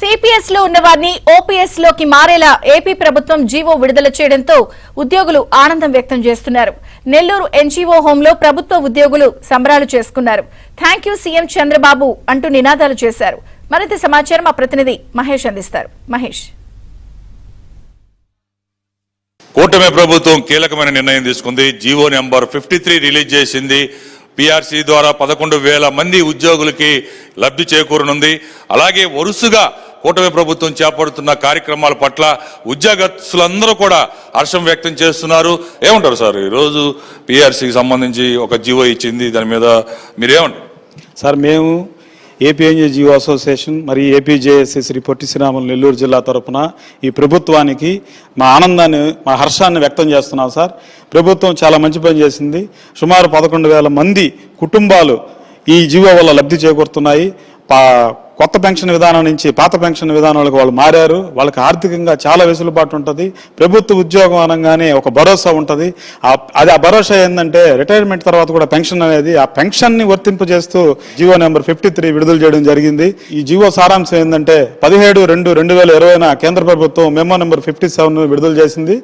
CPS లో ఉన్నవారిని OPS లోకి మారేలా ఏపీ ప్రభుత్వం జీవో విడుదల చేయడంతో ఉద్యోగులు ఆనందం వ్యక్తం చేస్తున్నారు. నెల్లూరు ఎన్జీఓ హోంలో ప్రభుత్వ ఉద్యోగులు సంబరాలు చేసుకున్నారు. థ్యాంక్ యూ సీఎం చంద్రబాబు అంటూ నినాదాలు చేశారు. మరింత సమాచారం మా ప్రతినిధి మహేష్ అందిస్తారు. మహేష్, కూటమి ప్రభుత్వం కీలకమైన నిర్ణయం తీసుకుంది. జీవో నెంబర్ 53 రిలీజ్ చేసింది. పిఆర్సీ ద్వారా 11,000 మంది ఉద్యోగులకి లబ్ధి చేకూరనుంది. అలాగే వరుసగా కూటమి ప్రభుత్వం చేపడుతున్న కార్యక్రమాల పట్ల ఉద్యోగస్తులందరూ కూడా హర్షం వ్యక్తం చేస్తున్నారు. ఏమంటారు సార్, ఈరోజు పిఆర్సీకి సంబంధించి ఒక జీవో ఇచ్చింది, దాని మీద మీరేమంటారు? సార్, మేము ఏపీఎన్జీఓ అసోసియేషన్ మరియు ఏపీజేఎస్సీ శ్రీ పొట్టి శ్రీరాములు నెల్లూరు జిల్లా తరఫున ఈ ప్రభుత్వానికి మా ఆనందాన్ని, మా హర్షాన్ని వ్యక్తం చేస్తున్నాం. సార్, ప్రభుత్వం చాలా మంచి పని చేసింది. సుమారు 11,000 మంది కుటుంబాలు ఈ జీవో వల్ల లబ్ధి చేకూరుతున్నాయి. కొత్త పెన్షన్ విధానం నుంచి పాత పెన్షన్ విధానాలకు వాళ్ళు మారారు. వాళ్ళకి ఆర్థికంగా చాలా వెసులుబాటు ఉంటుంది. ప్రభుత్వ ఉద్యోగం అనగానే ఒక భరోసా ఉంటుంది. ఆ భరోసా ఏంటంటే రిటైర్మెంట్ తర్వాత కూడా పెన్షన్ అనేది, ఆ పెన్షన్ని వర్తింపజేస్తూ జీవో నెంబర్ 53 విడుదల చేయడం జరిగింది. ఈ జీవో సారాంశం ఏంటంటే 17/2/2020 కేంద్ర ప్రభుత్వం మెమో నెంబర్ 57 విడుదల చేసింది.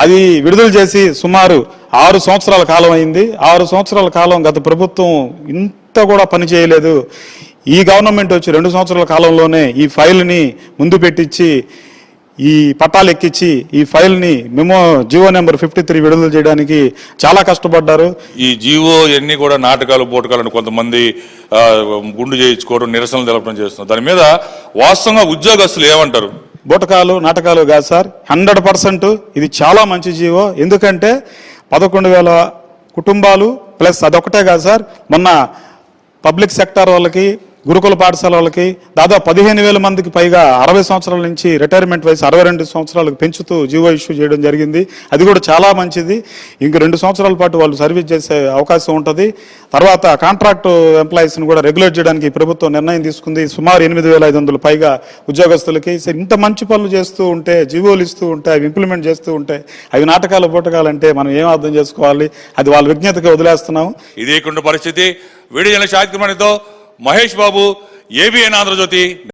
అది విడుదల చేసి సుమారు 6 సంవత్సరాల కాలం అయింది. 6 సంవత్సరాల కాలం గత ప్రభుత్వం ఇంత కూడా పని చేయలేదు. ఈ గవర్నమెంట్ వచ్చి 2 సంవత్సరాల కాలంలోనే ఈ ఫైల్ని ముందు పెట్టించి, ఈ పట్టాలు ఎక్కించి ఈ ఫైల్ని జీవో నెంబర్ 53 విడుదల చేయడానికి చాలా కష్టపడ్డారు. ఈ జీవో ఎన్ని కూడా నాటకాలు పోటకాలను కొంతమంది గుండు చేయించుకోవడం, నిరసనలు తెలపడం చేస్తున్నారు. దాని మీద వాస్తవంగా ఉద్యోగస్తులు ఏమంటారు? బోటకాలు నాటకాలు కాదు సార్, 100% ఇది చాలా మంచి జీవో. ఎందుకంటే 11,000 కుటుంబాలు ప్లస్ అదొకటే కాదు సార్, మొన్న పబ్లిక్ సెక్టార్ వాళ్ళకి, గురుకుల పాఠశాల వాళ్ళకి దాదాపు 15,000 మందికి పైగా 60 సంవత్సరాల నుంచి రిటైర్మెంట్ వయసు 62 సంవత్సరాలకు పెంచుతూ జీవో ఇష్యూ చేయడం జరిగింది. అది కూడా చాలా మంచిది. ఇంక 2 సంవత్సరాల పాటు వాళ్ళు సర్వీస్ చేసే అవకాశం ఉంటుంది. తర్వాత కాంట్రాక్ట్ ఎంప్లాయీస్ని కూడా రెగ్యులేట్ చేయడానికి ప్రభుత్వం నిర్ణయం తీసుకుంది. సుమారు 8,500 పైగా ఉద్యోగస్తులకి. ఇంత మంచి పనులు చేస్తూ ఉంటే, జీవోలు ఇస్తూ ఉంటే, అవి ఇంప్లిమెంట్ చేస్తూ ఉంటే అవి నాటకాలు పోటకాలంటే మనం ఏం అర్థం చేసుకోవాలి? అది వాళ్ళ విజ్ఞతగా వదిలేస్తున్నాము. ఇదే పరిస్థితి. Video శాఖతో Mahesh Babu, ABN Andhra Jyothi.